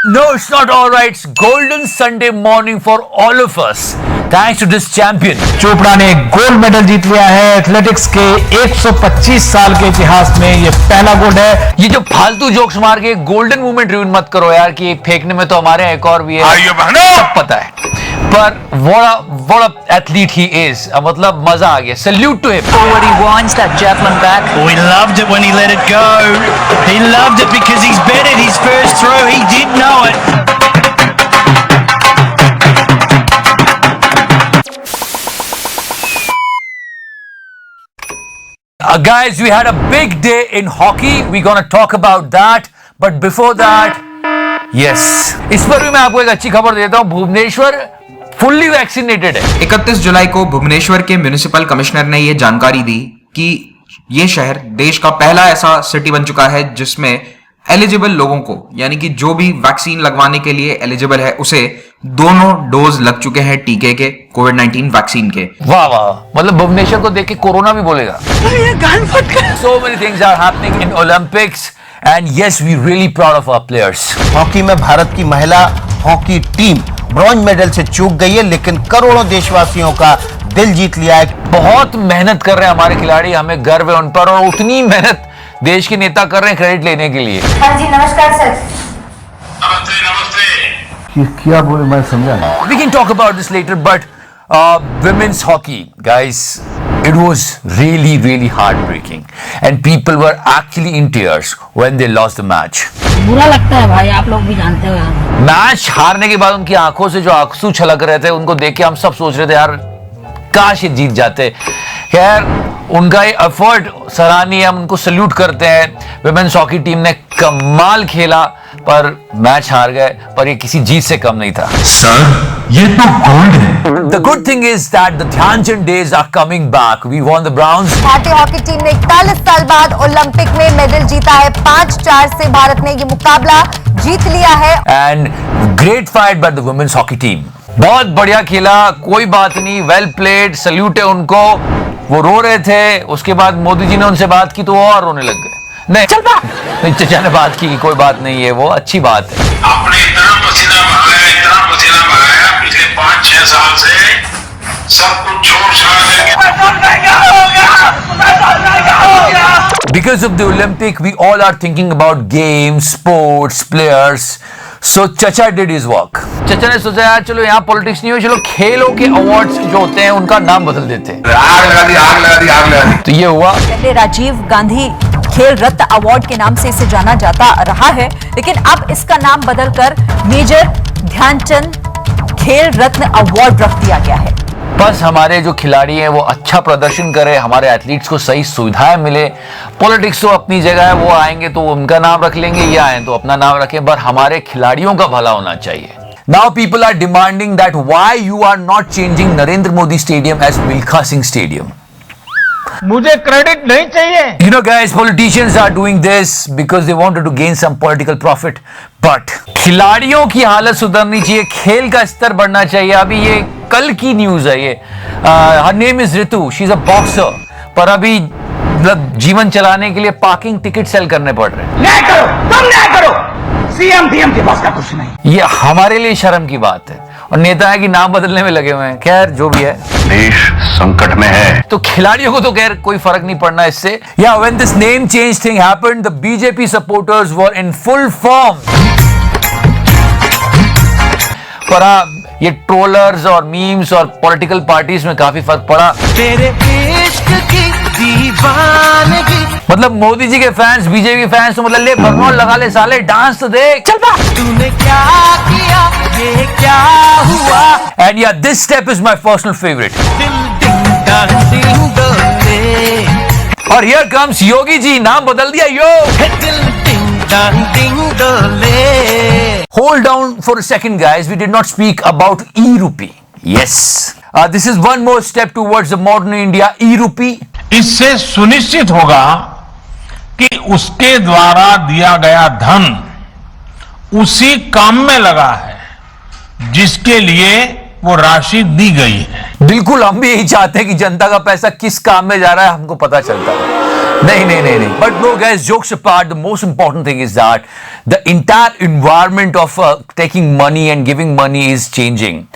No, it's not all right. It's golden Sunday morning for all of us. Thanks to this champion. Chopra ने gold medal जीत लिया है athletics के 125 साल के इतिहास में ये पहला गोल्ड है। ये जो फालतू जोक्स मार के गोल्डन मूवमेंट रिवीन मत करो यार कि फेंकने में तो हमारे एक और भी है। सब पता है पर what a athlete he is. मतलब मजा आ गया। Salute to him. Forward he winds that javelin back. Oh, he loved it when he let it go. He loved it because he's betted his first throw. He did know it. Guys, we had a big day in hockey. We're gonna talk about that. But before that, yes. इस पर भी मैं आपको एक अच्छी खबर देता हूँ। भुवनेश्वर फुल्ली वैक्सीनेटेड है। 31 जुलाई को भुवनेश्वर के म्युनिसिपल कमिश्नर ने यह जानकारी दी कि यह शहर देश का पहला ऐसा सिटी बन चुका है जिसमें एलिजिबल लोगों को, यानी कि जो भी वैक्सीन लगवाने के लिए एलिजिबल है, उसे दोनों डोज लग चुके हैं टीके के, कोविड-19 वैक्सीन के। वाह वाह, मतलब भुवनेश्वर को देख के कोरोना भी बोलेगा। So many things are happening in Olympics and yes, we really proud of our players. Hockey में भारत की महिला हॉकी टीम ब्रॉन्ज मेडल से चूक गई है, लेकिन करोड़ों देशवासियों का दिल जीत लिया है। बहुत मेहनत कर रहे हैं हमारे खिलाड़ी, हमें गर्व है उन पर, और उतनी मेहनत देश के नेता कर रहे हैं क्रेडिट लेने के लिए। हाँ जी, नमस्कार सर। ये क्या बोले मैं समझा नहीं। We can talk about this later, but women's hockey, guys, it was really heartbreaking, and people were actually in tears when they lost the match. बुरा लगता है भाई, आप लोग भी जानते हो। मैच हारने के बाद उनकी आंखों से जो आंसू छलक रहे थे, उनको देख के हम सब सोच रहे थे यार काश ये जीत जाते। खैर, उनका ये एफर्ट सराहनीय है, हम उनको सल्यूट करते हैं। वुमेन्स हॉकी टीम ने कमाल खेला पर मैच हार गए, पर ये किसी जीत से कम नहीं था। सर, ये तो गोल्ड है। The good thing is that the Dhyanchand days are coming back. We won the bronze. भारतीय हॉकी टीम ने 41 साल बाद ओलंपिक में मेडल जीता है। 5-4 से भारत ने ये मुकाबला जीत लिया है। And great fight by the women's hockey team. बहुत बढ़िया खेला, कोई बात नहीं, वेल प्लेड, सल्यूट है उनको। वो रो रहे थे, उसके बाद मोदी जी ने उनसे बात की तो वो और रोने लग गए। नहीं चल पा, नहीं चचा ने बात की, कोई बात नहीं है, वो अच्छी बात है। आपने इतना पसीना बहाया पिछले 5-6 साल से, सब कुछ छोड़ छाड़ Because of the Olympic, we all are thinking about games, sports, players. So चचा did his work. चचा ने सोचा यार चलो यहाँ पॉलिटिक्स नहीं हो, चलो खेलों के अवार्ड्स जो होते हैं उनका नाम बदल देते हैं। आग लगा दी। तो ये हुआ। पहले राजीव गांधी खेल रत्न अवार्ड के नाम से इसे जाना जाता रहा है, लेकिन अब इसका नाम बदलकर मेजर ध्यानचंद खेल रत्न अवार्ड रख दिया गया है। बस हमारे जो खिलाड़ी हैं वो अच्छा प्रदर्शन करें, हमारे एथलीट्स को सही सुविधाएं मिले। पॉलिटिक्स तो अपनी जगह है, वो आएंगे तो उनका नाम रख लेंगे, ये आए तो अपना नाम रखें, पर हमारे खिलाड़ियों का भला होना चाहिए। Now people are demanding that why you are not changing Narendra Modi Stadium as Milkha Singh Stadium. मुझे क्रेडिट नहीं चाहिए। You know guys, politicians are doing this because they wanted to gain some political profit. But खिलाड़ियों की हालत सुधरनी चाहिए, खेल का स्तर बढ़ना चाहिए। अभी ये कल की न्यूज है, ये her name is Ritu, she is a boxer, पर अभी मतलब जीवन चलाने के लिए पार्किंग टिकट सेल करने पड़ रहे हैं। न्याय करो, तुम न्याय करो। सीएम डीएम के पास का कुछ नहीं। ये हमारे लिए शर्म की बात है, और नेता है कि नाम बदलने में लगे हुए हैं। खैर जो भी है, देश संकट में है, तो खिलाड़ियों को तो खैर कोई फर्क नहीं पड़ना इससे। Yeah, when this name change thing happened, the BJP supporters were in full form. पर ये ट्रोलर्स और मीम्स और पॉलिटिकल पार्टीज में काफी फर्क पड़ा। तेरे इश्क की दीवानगी, मतलब मोदी जी के फैंस, बीजेपी फैंस तो मतलब ले भगवान लगा ले साले, डांस तो देख, चल पा। तूने क्या किया, ये क्या हुआ। And yeah, this step is my personal favorite. दिल डिंग डांग डिंग डोले, और here comes योगी जी, नाम बदल दिया यो। दिल डिंग डांग डिंग डोले। Hold down for a second, guys. We did not speak about e-rupee. Yes, this is one more step towards the modern India e-rupee. इससे सुनिश्चित होगा कि उसके द्वारा दिया गया धन उसी काम में लगा है जिसके लिए वो राशि दी गई है। बिल्कुल, हम भी यही चाहते हैं कि जनता का पैसा किस काम में जा रहा है हमको पता चलता है। नहीं. But no, guys, jokes apart, the most important thing is that the entire environment of taking money and giving money is changing.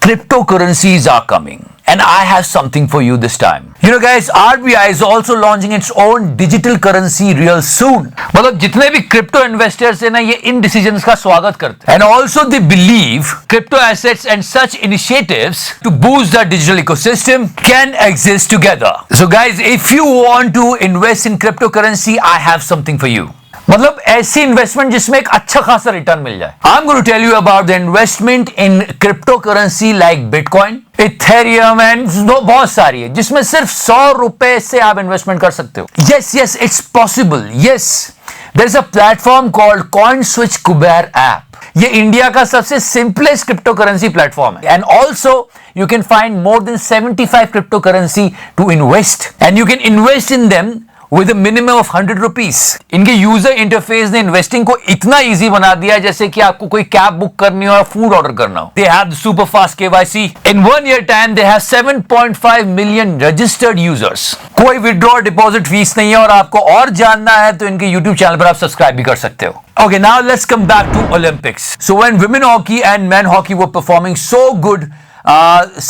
Cryptocurrencies are coming. And I have something for you this time. You know guys, RBI is also launching its own digital currency real soon. मतलब जितने भी crypto investors हैं ना, ये इन decisions का स्वागत करते हैं. And also they believe crypto assets and such initiatives to boost the digital ecosystem can exist together. So guys, if you want to invest in cryptocurrency, I have something for you. मतलब ऐसी investment जिसमें एक अच्छा खासा return मिल जाए. I am going to tell you about the investment in crypto currency like Bitcoin, Ethereum and बहुत सारी है जिसमें सिर्फ 100 रुपए से आप इन्वेस्टमेंट कर सकते हो. Yes it's possible. Yes, there is a platform called CoinSwitch Kuber app. ये इंडिया का सबसे सिंपलेस्ट क्रिप्टो करेंसी प्लेटफॉर्म है. And also you can find more than 75 cryptocurrency to invest and you can invest in them with a minimum of 100 rupees. इनके user interface ने investing को इतना easy बना दिया जैसे कि आपको कोई कैब बुक करनी हो और फूड ऑर्डर करना हो. They have the super fast KYC. In 1 year time they have 7.5 million registered users. कोई विड्रॉ डिपॉजिट फीस नहीं है और आपको और जानना है तो इनके YouTube चैनल पर आप सब्सक्राइब भी कर सकते हो. Okay, now let's come back to Olympics. So when women hockey and men hockey were performing so good,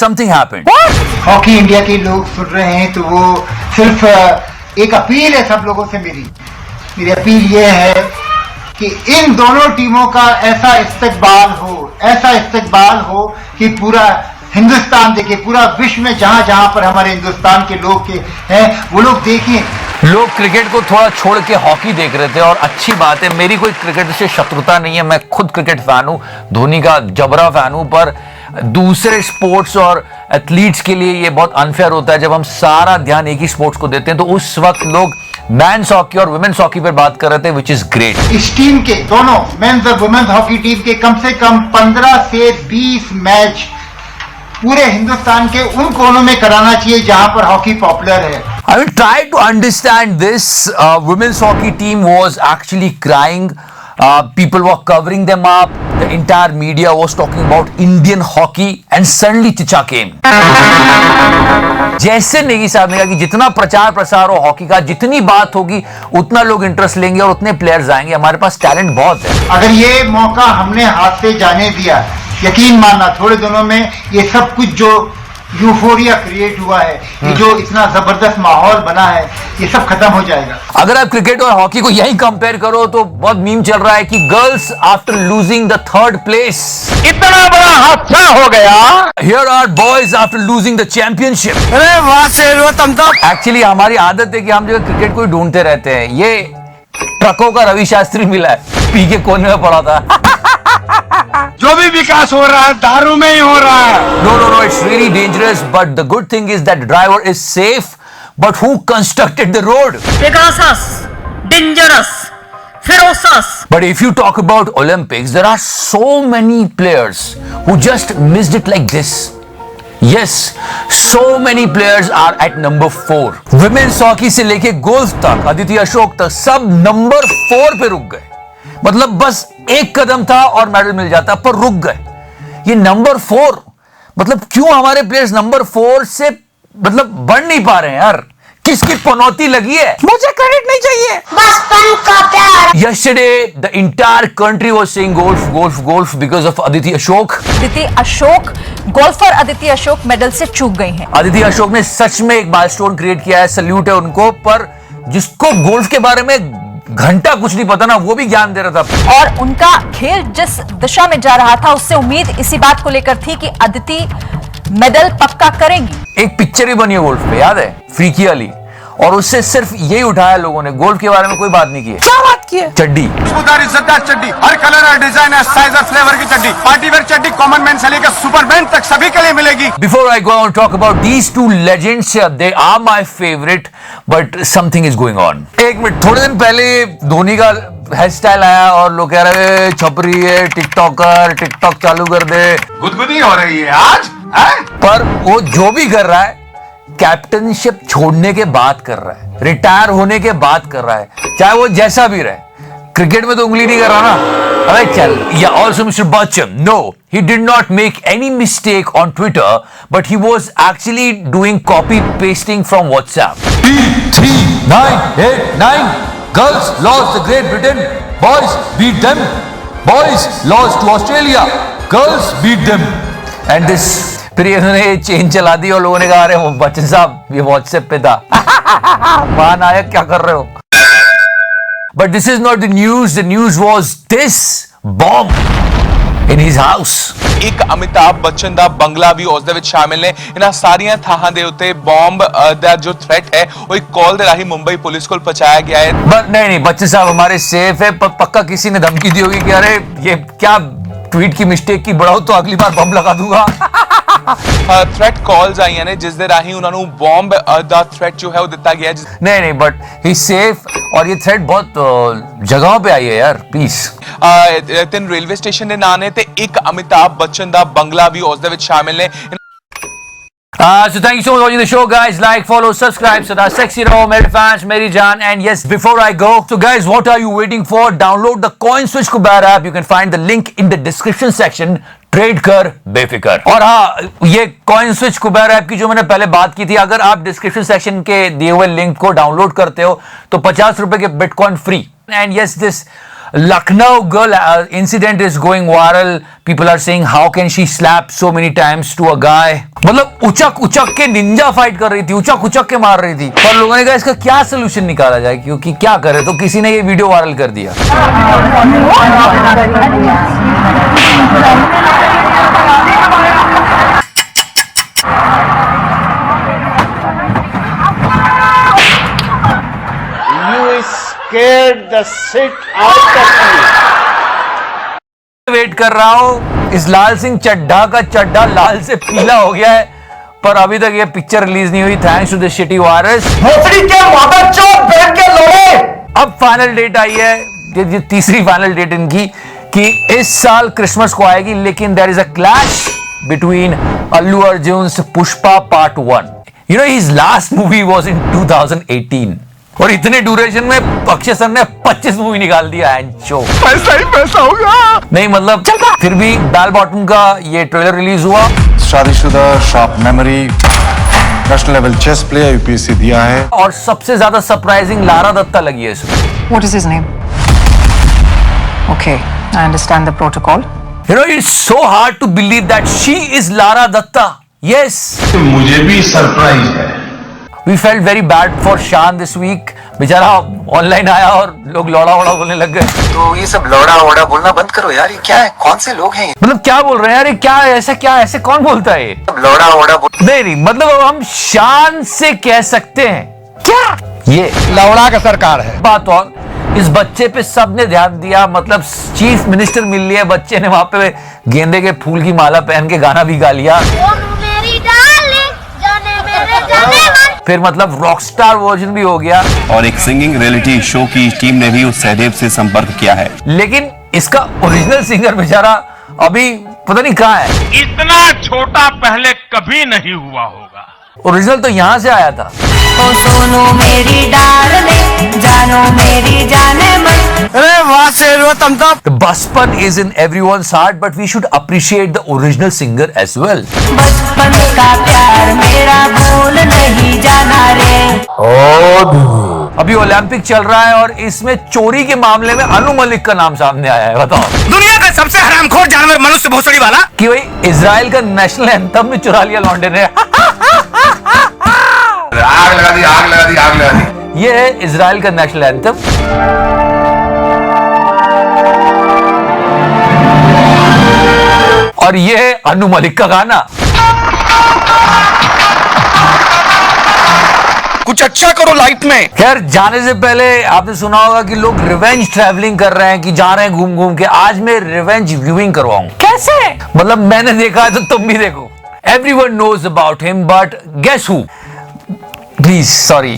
something happened. Hockey India के लोग सुन रहे हैं तो वो सिर्फ एक अपील है सब लोगों से. मेरी अपील ये है कि इन दोनों टीमों का ऐसा इस्तकबाल हो कि पूरा हिंदुस्तान देखे, पूरा विश्व में जहां पर हमारे हिंदुस्तान के लोग के हैं वो लोग देखें. लोग क्रिकेट को थोड़ा छोड़ के हॉकी देख रहे थे और अच्छी बात है. मेरी कोई क्रिकेट से शत्रुता नहीं है, मैं खुद क्रिकेट फैन हूं, धोनी का जबरा फैन हूं. पर दूसरे स्पोर्ट्स और एथलीट्स के लिए ये बहुत अनफेयर होता है जब हम सारा ध्यान एक ही स्पोर्ट्स को देते हैं. तो उस वक्त लोग मेंस हॉकी और वुमेन्स हॉकी पर बात कर रहे थे, विच इज ग्रेट. इस टीम के दोनों मेंस और वुमेन्स हॉकी टीम के कम से कम 15 से 20 मैच पूरे हिंदुस्तान के उन कोनों में कराना चाहिए जहां पर हॉकी पॉपुलर है. I will try to understand this. Women's hockey team was actually crying. People were covering them up. The entire media was talking about Indian hockey, and suddenly Chicha came. जैसे नेगी साहब ने कहा कि जितना प्रचार प्रसार हो हॉकी का, जितनी बात होगी उतना लोग इंटरेस्ट लेंगे और उतने प्लेयर्स आएंगे. हमारे पास टैलेंट बहुत है. अगर ये मौका हमने हाथ से जाने दिया, यकीन मानना थोड़े दिनों में ये सब कुछ जो यूफोरिया क्रिएट हुआ है, ये जो इतना जबरदस्त माहौल बना है, ये सब खत्म हो जाएगा. अगर आप क्रिकेट और हॉकी को यही कंपेयर करो तो बहुत मीम चल रहा है कि girls after losing the 3rd place, इतना बड़ा हादसा हो गया. Here are boys after losing the championship. अरे वाह शेर, तुम तो एक्चुअली हमारी आदत है कि हम जो क्रिकेट को ही ढूंढते रहते हैं. ये ट्रकों का रवि शास्त्री मिला है, पी के कोने में पड़ा था. जो भी विकास हो रहा है दारू में ही हो रहा है. No, it's really dangerous. But the good thing is that the driver is safe. But who constructed the road? Pegasus, dangerous, ferocious. But if you talk about Olympics, there are so many players who just missed it like this. Yes, so many players are at number 4. Women's hockey से लेके golf तक, अदिति अशोक तक, सब number 4 पे रुक गए. मतलब बस एक कदम था और मेडल मिल जाता, पर रुक गए. ये नंबर 4, मतलब क्यों हमारे प्लेयर्स नंबर 4 से मतलब बढ़ नहीं पा रहे हैं यार? किसकी पनौती लगी है? मुझे क्रेडिट नहीं चाहिए, बचपन का प्यार. Yesterday, the entire country was saying golf because of Aditi Ashok. Aditi Ashok, golfer Aditi Ashok medal से चूक गई हैं. अदिति अशोक ने सच में एक माइलस्टोन क्रिएट किया है, सल्यूट है उनको. पर जिसको गोल्फ के बारे में घंटा कुछ नहीं पता ना, वो भी ज्ञान दे रहा था. और उनका खेल जिस दिशा में जा रहा था उससे उम्मीद इसी बात को लेकर थी कि अदिति मेडल पक्का करेंगी. एक पिक्चर भी बनी है गोल्फ पे, याद है, फ्रीकी वाली, और उससे सिर्फ यही उठाया लोगों ने. गोल्फ के बारे में कोई बात नहीं की है. क्या बात की है? चड्डी, चड्डी, हर कलर और डिजाइन है, साइज और फ्लेवर की चड्डी, पार्टी वेयर चड्डी, कॉमन मैन से लेकर सुपरमैन तक सभी के लिए मिलेगी. Before I go on talk about these two legends, they are my favorite, but something is going on. एक मिनट, थोड़े दिन पहले धोनी का हेयर स्टाइल आया और लोग कह रहे हैं छपरी है, टिकटॉक चालू कर दे. गुदगुदी हो रही है आज. पर वो जो भी कर रहा है, कैप्टनशिप छोड़ने के बाद कर रहा है, रिटायर होने के बाद कर रहा है, चाहे वो जैसा भी रहे. क्रिकेट में तो उंगली नहीं कर रहा ना। अरे चल। या also mister Bachchan, no, he did not make any mistake on Twitter, but he was actually doing copy pasting from WhatsApp. 3, 9, 8, 9. Girls lost to Great Britain. Boys beat them. Boys lost to Australia. Girls beat them. And this, फिर इन्होंने change चला दी और लोगों ने कहा, अरे बच्चन साहब ये WhatsApp पे था। महानायक क्या कर रहे हो? But this is not the news. The news was this bomb in his house. ਇੱਕ ਅਮਿਤਾਭ ਬੱਚਨ ਦਾ ਬੰਗਲਾ ਵੀ ਉਸ ਦੇ ਵਿੱਚ ਸ਼ਾਮਿਲ ਨੇ। ਇਹਨਾਂ ਸਾਰੀਆਂ ਥਾਵਾਂ ਦੇ ਉੱਤੇ ਬੰਬ ਦਾ ਜੋ ਥ੍ਰੈਟ ਹੈ ਉਹ ਇੱਕ ਕਾਲ ਦੇ ਰਾਹੀਂ ਮੁੰਬਈ ਪੁਲਿਸ ਕੋਲ ਪਹੁੰਚਾਇਆ ਗਿਆ ਹੈ। बट नहीं, बच्चन साहब हमारे सेफ है। पक्का किसी ने धमकी दी होगी कि अरे ये क्या ट्वीट की मिस्टेक की बढ़ाओ तो अगली बार बम लगा दूंगा। ਥ੍ਰੈਟ ਕਾਲਸ ਆਈਆਂ ਨੇ ਜਿਸ ਦੇ ਰਾਹੀਂ ਉਹਨਾਂ ਨੂੰ ਬੰਬ ਦਾ ਥ੍ਰੈਟ ਜੋ ਹੈ ਉਹ ਦਿੱਤਾ ਗਿਆ ਹੈ। नहीं, बट ही सेफ और ये थ्रेट बहुत जगहों पे आई है यार, प्लीज। 3 ਰੇਲਵੇ ਸਟੇਸ਼ਨ ਦੇ ਨਾਂ ਨੇ ਤੇ ਇੱਕ ਅਮਿਤਾਭ ਬੱਚਨ ਦਾ ਬੰਗਲਾ ਵੀ ਉਸ ਦੇ ਵਿੱਚ ਸ਼ਾਮਿਲ ਨੇ। So thank you so much for watching the show, guys. Like, follow, subscribe. So that's Sexy Ro, Meri fans, Meri Jaan. And yes, before I go, so guys, what are you waiting for? Download the CoinSwitch Kuber app. You can find the link in the description section. Trade कर बेफिक्र। और हाँ, ये CoinSwitch Kuber app की जो मैंने पहले बात की थी, अगर आप डिस्क्रिप्शन सेक्शन के दिए हुए लिंक को डाउनलोड करते हो तो 50 रुपए के bitcoin free. And yes, this Lucknow girl incident is going viral. People are saying how can she slap so many times to a guy? मतलब उचक के निंजा फाइट कर रही थी, उचक के मार रही थी। पर लोगों ने कहा इसका क्या सोल्यूशन निकाला जाए, क्योंकि क्या करे, तो किसी ने ये वीडियो वायरल कर दिया। Scared the shit out of me. Wait कर रहा हूं, इस लाल सिंह चड्ढा का चड्ढा लाल से पीला हो गया है, पर अभी तक ये पिक्चर रिलीज नहीं हुई, thanks to the shitty virus. अब फाइनल डेट आई है, ये तीसरी फाइनल डेट इनकी, कि इस साल क्रिसमस को आएगी, लेकिन there is a clash between Allu Arjun Pushpa part 1। You know his last movie was in 2018 और इतने ड्यूरेशन में अक्षय सर ने 25 मूवी निकाल दिया है। पैसा ही पैसा होगा। नहीं मतलब फिर भी बैल बॉटम का ये ट्रेलर रिलीज हुआ। शादीशुदा, sharp memory, national level chess player, UPSC दिया है। और सबसे ज्यादा सरप्राइजिंग लारा दत्ता लगी है इसमें। What is his name? Okay, I understand the protocol. You know, it's so hard to believe that she is Lara Datta. Yes. मुझे भी सरप्राइज है। We felt very bad for Shan this week. बेचारा online आया और लोग लौड़ा वोड़ा बोलने लग गए। तो ये सब लौड़ा वोड़ा बोलना बंद करो यार, ये क्या है, कौन से लोग हैं? मतलब क्या बोल रहे हैं यार, ये क्या है, ऐसे कौन बोलता है ये? लौड़ा वोड़ा नहीं, मतलब अब हम शान से कह सकते हैं क्या ये लौड़ा का सरकार है। बात और इस बच्चे पे सबने ध्यान दिया, मतलब चीफ मिनिस्टर मिल लिया, बच्चे ने वहां पे गेंदे के फूल की माला पहन के गाना भी गा लिया। फिर मतलब रॉकस्टार वर्जन भी हो गया। और एक सिंगिंग रियलिटी शो की टीम ने भी उस सहदेव से संपर्क किया है, लेकिन इसका ओरिजिनल सिंगर बेचारा अभी पता नहीं कहाँ है। इतना छोटा पहले कभी नहीं हुआ होगा। ओरिजिनल तो यहाँ से आया था। ओ सोनू मेरी डार्लिंग, जानो मेरी जाने मन। अरे वाह शेरो तुम तो। The बचपन is in everyone's heart, but we should appreciate the original singer as well. बचपन का प्यार मेरा भूल नहीं जाना रे। अभी ओलंपिक चल रहा है और इसमें चोरी के मामले में अनु मलिक का नाम सामने आया है। बताओ, दुनिया का सबसे हरामखोर जानवर मनुष्य भोसड़ी वाला, कि भाई इजराइल का नेशनल एंथम में चुरा लिया लौंडे ने। आग लगा दी। ये है इजराइल का नेशनल एंथम। और ये है अनु मलिक का गाना। कुछ अच्छा करो लाइफ में। खैर, जाने से पहले आपने सुना होगा कि लोग रिवेंज ट्रैवलिंग कर रहे हैं, कि जा रहे हैं घूम घूम के। आज मैं रिवेंज व्यूइंग करवाऊं। कैसे? मतलब मैंने देखा है तो तुम भी देखो। Everyone knows about him, but guess who? Please, sorry.